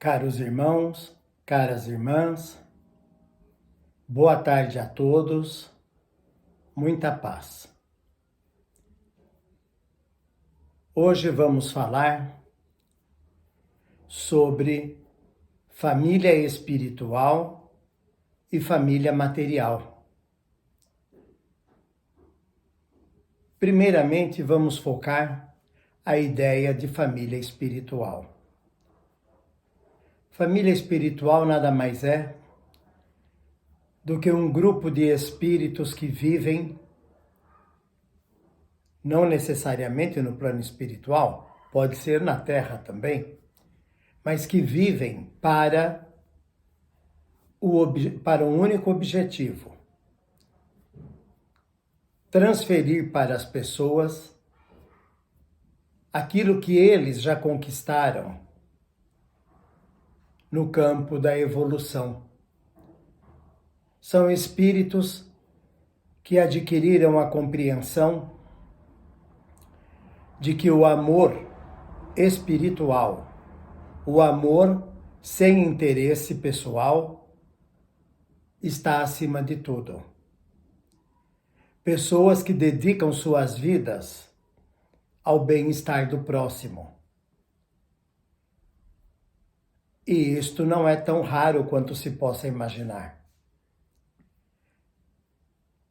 Caros irmãos, caras irmãs, boa tarde a todos, muita paz. Hoje vamos falar sobre família espiritual e família material. Primeiramente, vamos focar a ideia de família espiritual. Família espiritual nada mais é do que um grupo de espíritos que vivem, não necessariamente no plano espiritual, pode ser na Terra também, mas que vivem para um único objetivo: transferir para as pessoas aquilo que eles já conquistaram no campo da evolução. São espíritos que adquiriram a compreensão de que o amor espiritual, o amor sem interesse pessoal, está acima de tudo. Pessoas que dedicam suas vidas ao bem-estar do próximo. E isto não é tão raro quanto se possa imaginar.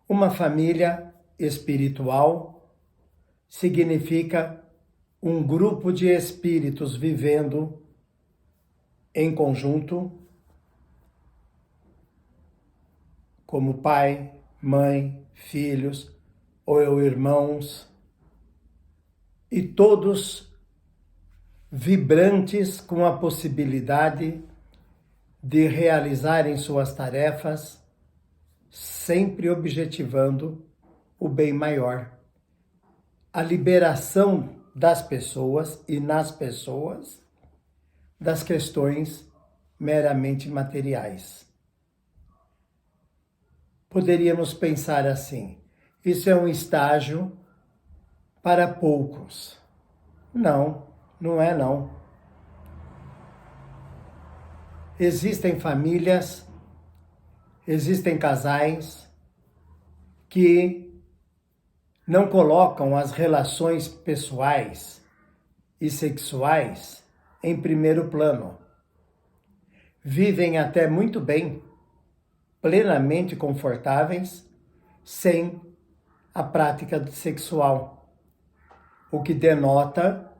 Uma família espiritual significa um grupo de espíritos vivendo em conjunto, como pai, mãe, filhos ou irmãos, e todos vibrantes com a possibilidade de realizarem suas tarefas, sempre objetivando o bem maior, a liberação das pessoas e nas pessoas das questões meramente materiais. Poderíamos pensar assim: isso é um estágio para poucos. Não, não é não. Existem famílias, existem casais que não colocam as relações pessoais e sexuais em primeiro plano. Vivem até muito bem, plenamente confortáveis, sem a prática sexual, o que denota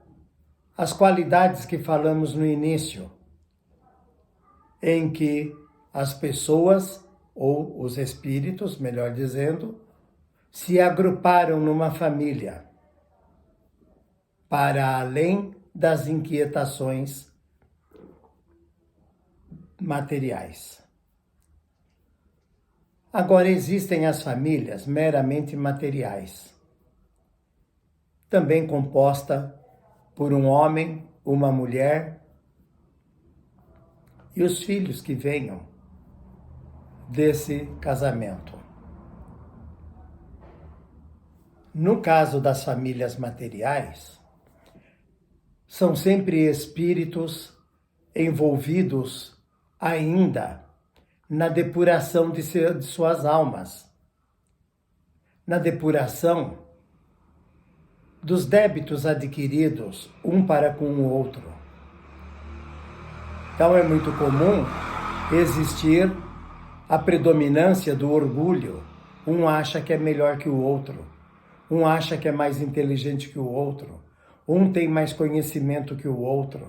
as qualidades que falamos no início, em que as pessoas, ou os espíritos, melhor dizendo, se agruparam numa família para além das inquietações materiais. Agora, existem as famílias meramente materiais, também composta por um homem, uma mulher e os filhos que venham desse casamento. No caso das famílias materiais, são sempre espíritos envolvidos ainda na depuração de suas almas, na depuração dos débitos adquiridos um para com o outro. Então é muito comum existir a predominância do orgulho. Um acha que é melhor que o outro. Um acha que é mais inteligente que o outro. Um tem mais conhecimento que o outro.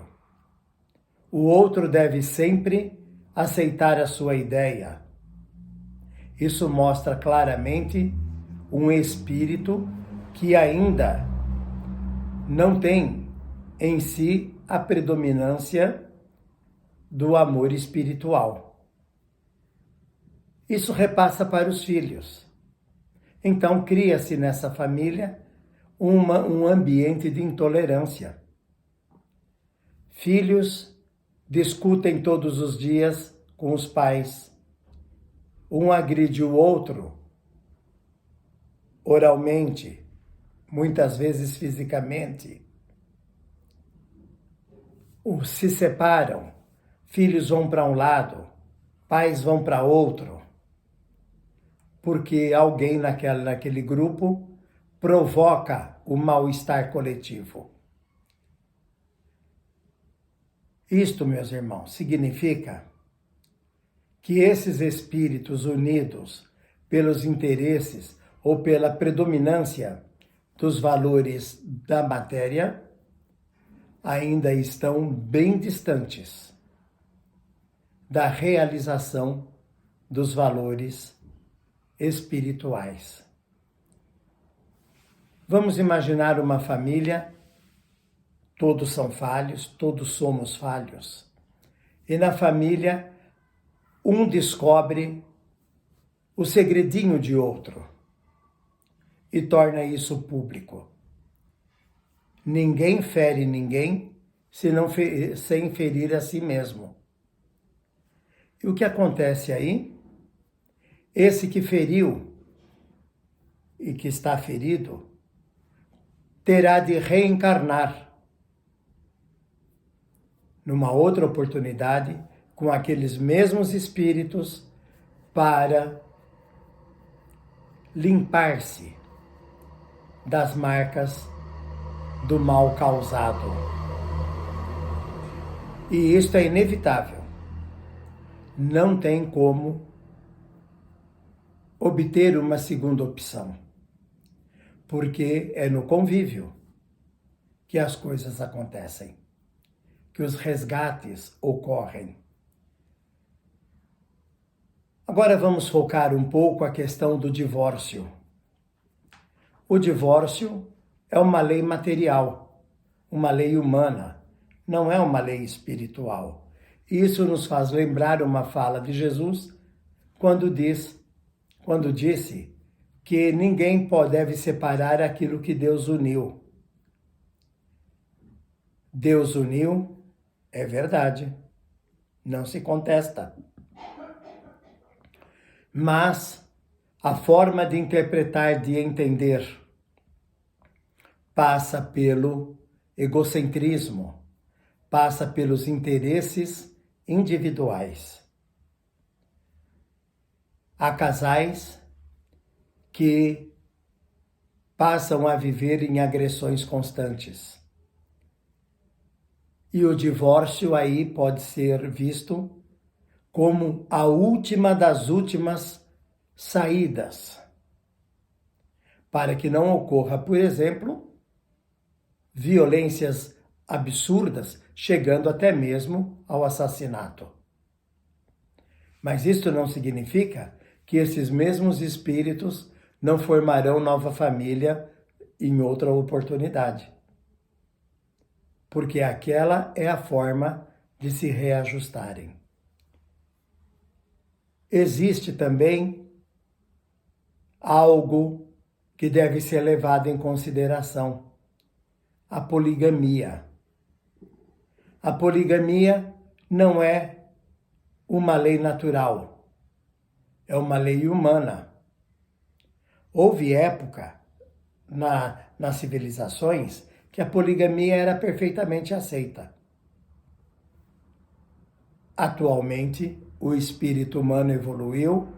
O outro deve sempre aceitar a sua ideia. Isso mostra claramente um espírito que ainda não tem em si a predominância do amor espiritual. Isso repassa para os filhos. Então cria-se nessa família um ambiente de intolerância. Filhos discutem todos os dias com os pais. Um agride o outro oralmente, muitas vezes fisicamente. Se separam, filhos vão para um lado, pais vão para outro, porque alguém naquele grupo provoca o mal-estar coletivo. Isto, meus irmãos, significa que esses espíritos unidos pelos interesses ou pela predominância dos valores da matéria ainda estão bem distantes da realização dos valores espirituais. Vamos imaginar uma família, todos são falhos, todos somos falhos. E na família, um descobre o segredinho de outro e torna isso público. Ninguém fere ninguém sem ferir a si mesmo. E o que acontece aí? Esse que feriu e que está ferido terá de reencarnar numa outra oportunidade com aqueles mesmos espíritos para limpar-se das marcas do mal causado. E isto é inevitável. Não tem como obter uma segunda opção, porque é no convívio que as coisas acontecem, que os resgates ocorrem. Agora vamos focar um pouco a questão do divórcio. O divórcio é uma lei material, uma lei humana, não é uma lei espiritual. Isso nos faz lembrar uma fala de Jesus quando disse que ninguém deve separar aquilo que Deus uniu. Deus uniu, é verdade, não se contesta. Mas a forma de interpretar, de entender, passa pelo egocentrismo, passa pelos interesses individuais. Há casais que passam a viver em agressões constantes. E o divórcio aí pode ser visto como a última das últimas saídas, para que não ocorra, por exemplo, violências absurdas, chegando até mesmo ao assassinato. Mas isto não significa que esses mesmos espíritos não formarão nova família em outra oportunidade, porque aquela é a forma de se reajustarem. Existe também algo que deve ser levado em consideração: a poligamia. A poligamia não é uma lei natural, é uma lei humana. Houve época nas civilizações que a poligamia era perfeitamente aceita. Atualmente, o espírito humano evoluiu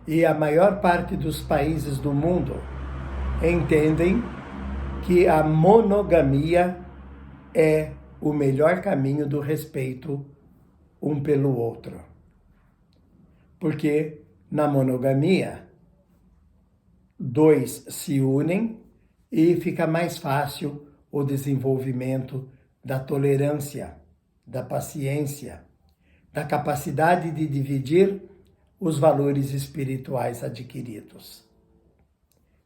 e a maior parte dos países do mundo entendem que a monogamia é o melhor caminho do respeito um pelo outro. Porque na monogamia, dois se unem e fica mais fácil o desenvolvimento da tolerância, da paciência, da capacidade de dividir os valores espirituais adquiridos.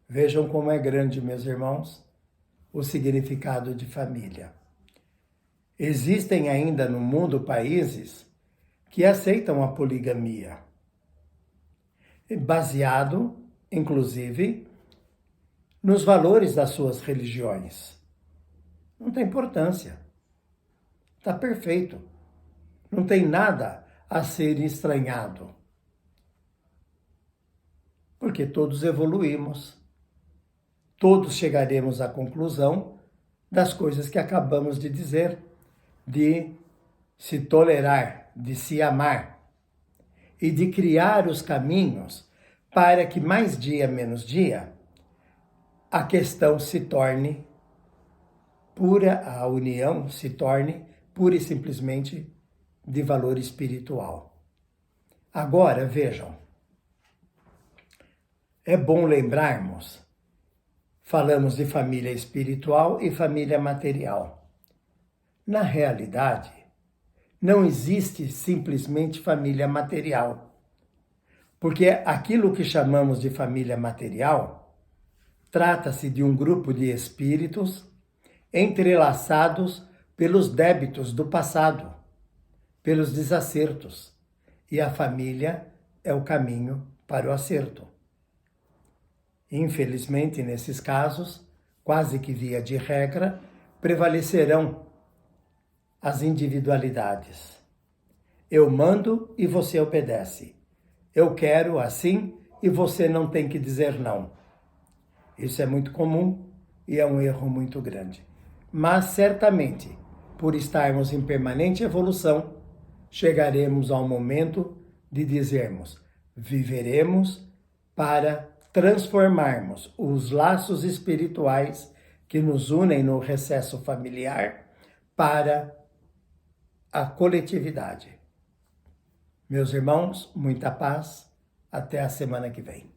Vejam como é grande, meus irmãos, o significado de família. Existem ainda no mundo países que aceitam a poligamia, baseado, inclusive, nos valores das suas religiões. Não tem importância. Está perfeito. Não tem nada a ser estranhado. Porque todos evoluímos. Todos chegaremos à conclusão das coisas que acabamos de dizer, de se tolerar, de se amar e de criar os caminhos para que mais dia menos dia a questão se torne pura, a união se torne pura e simplesmente de valor espiritual. Agora, vejam, é bom lembrarmos, falamos de família espiritual e família material. Na realidade, não existe simplesmente família material, porque aquilo que chamamos de família material trata-se de um grupo de espíritos entrelaçados pelos débitos do passado, pelos desacertos, e a família é o caminho para o acerto. Infelizmente, nesses casos, quase que via de regra, prevalecerão as individualidades. Eu mando e você obedece. Eu quero assim e você não tem que dizer não. Isso é muito comum e é um erro muito grande. Mas certamente, por estarmos em permanente evolução, chegaremos ao momento de dizermos: viveremos para transformarmos os laços espirituais que nos unem no recesso familiar para a coletividade. Meus irmãos, muita paz. Até a semana que vem.